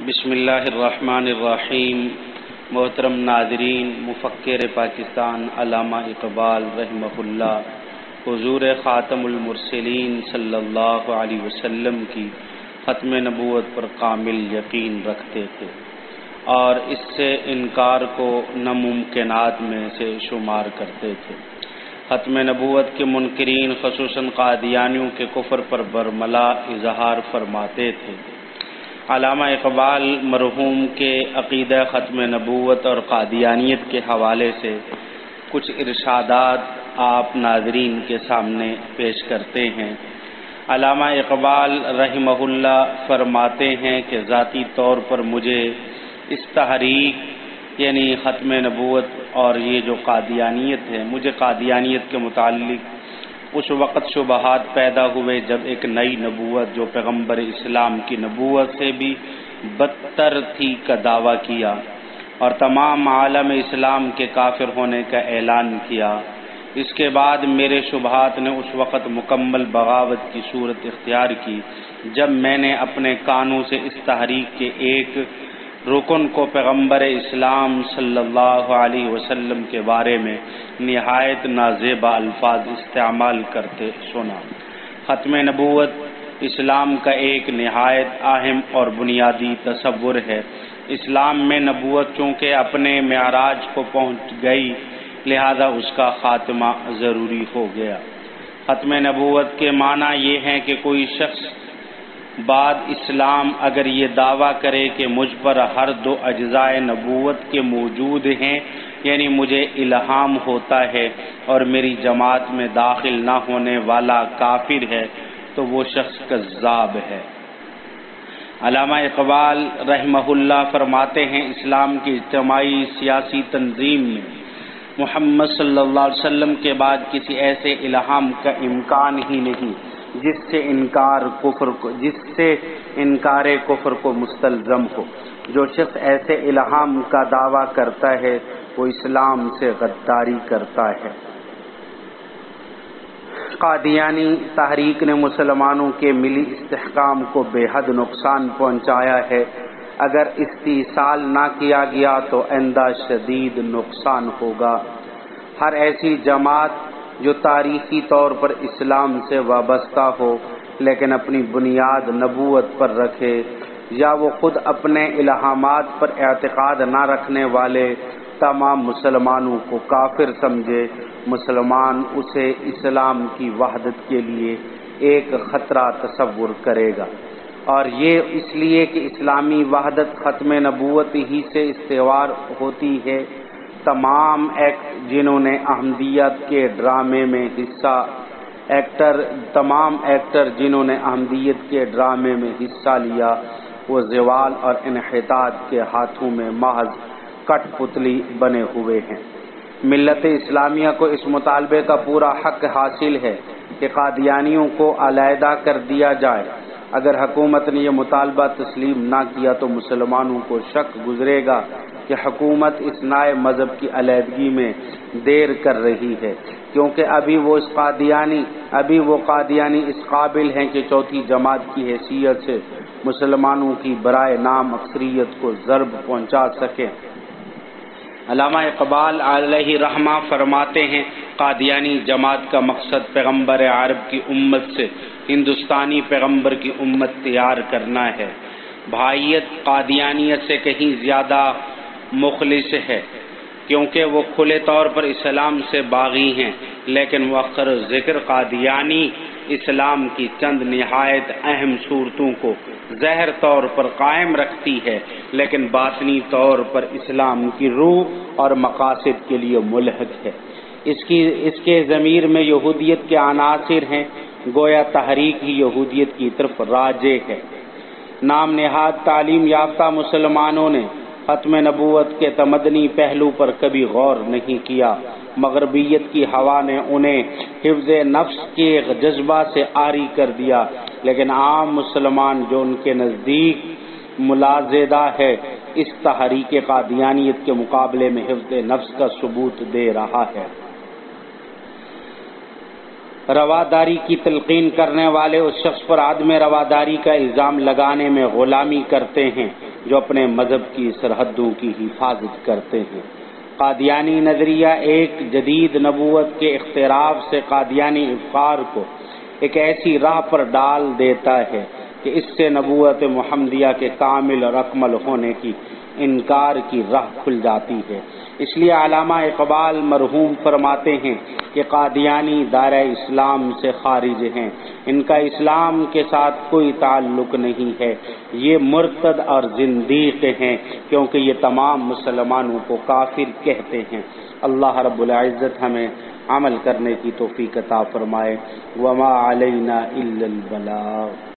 بسم اللہ الرحمن الرحیم۔ محترم ناظرین، مفکر پاکستان علامہ اقبال رحمہ اللہ حضور خاتم المرسلین صلی اللہ علیہ وسلم کی ختم نبوت پر کامل یقین رکھتے تھے اور اس سے انکار کو ناممکنات میں سے شمار کرتے تھے۔ ختم نبوت کے منکرین خصوصاً قادیانیوں کے کفر پر برملا اظہار فرماتے تھے۔ علامہ اقبال مرحوم کے عقیدہ ختم نبوت اور قادیانیت کے حوالے سے کچھ ارشادات آپ ناظرین کے سامنے پیش کرتے ہیں۔ علامہ اقبال رحمہ اللہ فرماتے ہیں کہ ذاتی طور پر مجھے اس تحریک یعنی ختم نبوت اور یہ جو قادیانیت ہے، مجھے قادیانیت کے متعلق اس وقت شبہات پیدا ہوئے جب ایک نئی نبوت جو پیغمبر اسلام کی نبوت سے بھی بدتر تھی کا دعویٰ کیا اور تمام عالم اسلام کے کافر ہونے کا اعلان کیا۔ اس کے بعد میرے شبہات نے اس وقت مکمل بغاوت کی صورت اختیار کی جب میں نے اپنے کانوں سے اس تحریک کے ایک رکن کو پیغمبر اسلام صلی اللہ علیہ وسلم کے بارے میں نہایت نازیبا الفاظ استعمال کرتے سنا۔ ختم نبوت اسلام کا ایک نہایت اہم اور بنیادی تصور ہے۔ اسلام میں نبوت چونکہ اپنے معراج کو پہنچ گئی لہذا اس کا خاتمہ ضروری ہو گیا۔ ختم نبوت کے معنی یہ ہے کہ کوئی شخص بعد اسلام اگر یہ دعویٰ کرے کہ مجھ پر ہر دو اجزاء نبوت کے موجود ہیں، یعنی مجھے الہام ہوتا ہے اور میری جماعت میں داخل نہ ہونے والا کافر ہے، تو وہ شخص کذاب ہے۔ علامہ اقبال رحمہ اللہ فرماتے ہیں اسلام کی اجتماعی سیاسی تنظیم میں محمد صلی اللہ علیہ وسلم کے بعد کسی ایسے الہام کا امکان ہی نہیں جس سے انکار کفر کو مستلزم ہو۔ جو شخص ایسے الہام کا دعویٰ کرتا ہے وہ اسلام سے غداری کرتا ہے۔ قادیانی تحریک نے مسلمانوں کے ملی استحکام کو بے حد نقصان پہنچایا ہے۔ اگر استئصال نہ کیا گیا تو آئندہ شدید نقصان ہوگا۔ ہر ایسی جماعت جو تاریخی طور پر اسلام سے وابستہ ہو لیکن اپنی بنیاد نبوت پر رکھے، یا وہ خود اپنے الہامات پر اعتقاد نہ رکھنے والے تمام مسلمانوں کو کافر سمجھے، مسلمان اسے اسلام کی وحدت کے لیے ایک خطرہ تصور کرے گا، اور یہ اس لیے کہ اسلامی وحدت ختم نبوت ہی سے استوار ہوتی ہے۔ تمام ایکٹر جنہوں نے احمدیت کے ڈرامے میں حصہ لیا وہ زوال اور انحطاط کے ہاتھوں میں محض کٹ پتلی بنے ہوئے ہیں۔ ملت اسلامیہ کو اس مطالبے کا پورا حق حاصل ہے کہ قادیانیوں کو علیحدہ کر دیا جائے۔ اگر حکومت نے یہ مطالبہ تسلیم نہ کیا تو مسلمانوں کو شک گزرے گا کہ حکومت اس نئے مذہب کی علیحدگی میں دیر کر رہی ہے، کیونکہ ابھی وہ قادیانی اس قابل ہیں کہ چوتھی جماعت کی حیثیت سے مسلمانوں کی برائے نام اکثریت کو ضرب پہنچا سکیں۔ علامہ اقبال علیہ رحمہ فرماتے ہیں قادیانی جماعت کا مقصد پیغمبر عرب کی امت سے ہندوستانی پیغمبر کی امت تیار کرنا ہے۔ بھائیت قادیانیت سے کہیں زیادہ مخلص ہے کیونکہ وہ کھلے طور پر اسلام سے باغی ہیں، لیکن مؤخر ذکر قادیانی اسلام کی چند نہایت اہم صورتوں کو ظاہر طور پر قائم رکھتی ہے لیکن باطنی طور پر اسلام کی روح اور مقاصد کے لیے ملحد ہے۔ اس کے ضمیر میں یہودیت کے عناصر ہیں، گویا تحریک ہی یہودیت کی طرف راجع ہے۔ نام نہاد تعلیم یافتہ مسلمانوں نے ختم نبوت کے تمدنی پہلو پر کبھی غور نہیں کیا۔ مغربیت کی ہوا نے انہیں حفظ نفس کے جذبہ سے عاری کر دیا، لیکن عام مسلمان جو ان کے نزدیک ملازدہ ہے اس تحریک قادیانیت کے مقابلے میں حفظ نفس کا ثبوت دے رہا ہے۔ رواداری کی تلقین کرنے والے اس شخص پر عدم رواداری کا الزام لگانے میں غلامی کرتے ہیں جو اپنے مذہب کی سرحدوں کی حفاظت کرتے ہیں۔ قادیانی نظریہ ایک جدید نبوت کے اختراع سے قادیانی افکار کو ایک ایسی راہ پر ڈال دیتا ہے کہ اس سے نبوت محمدیہ کے کامل اور اکمل ہونے کی انکار کی راہ کھل جاتی ہے۔ اس لیے علامہ اقبال مرحوم فرماتے ہیں کہ قادیانی دائرہ اسلام سے خارج ہیں، ان کا اسلام کے ساتھ کوئی تعلق نہیں ہے، یہ مرتد اور زندیق ہیں، کیونکہ یہ تمام مسلمانوں کو کافر کہتے ہیں۔ اللہ رب العزت ہمیں عمل کرنے کی توفیق عطا فرمائے۔ وما علینا الا البلاغ۔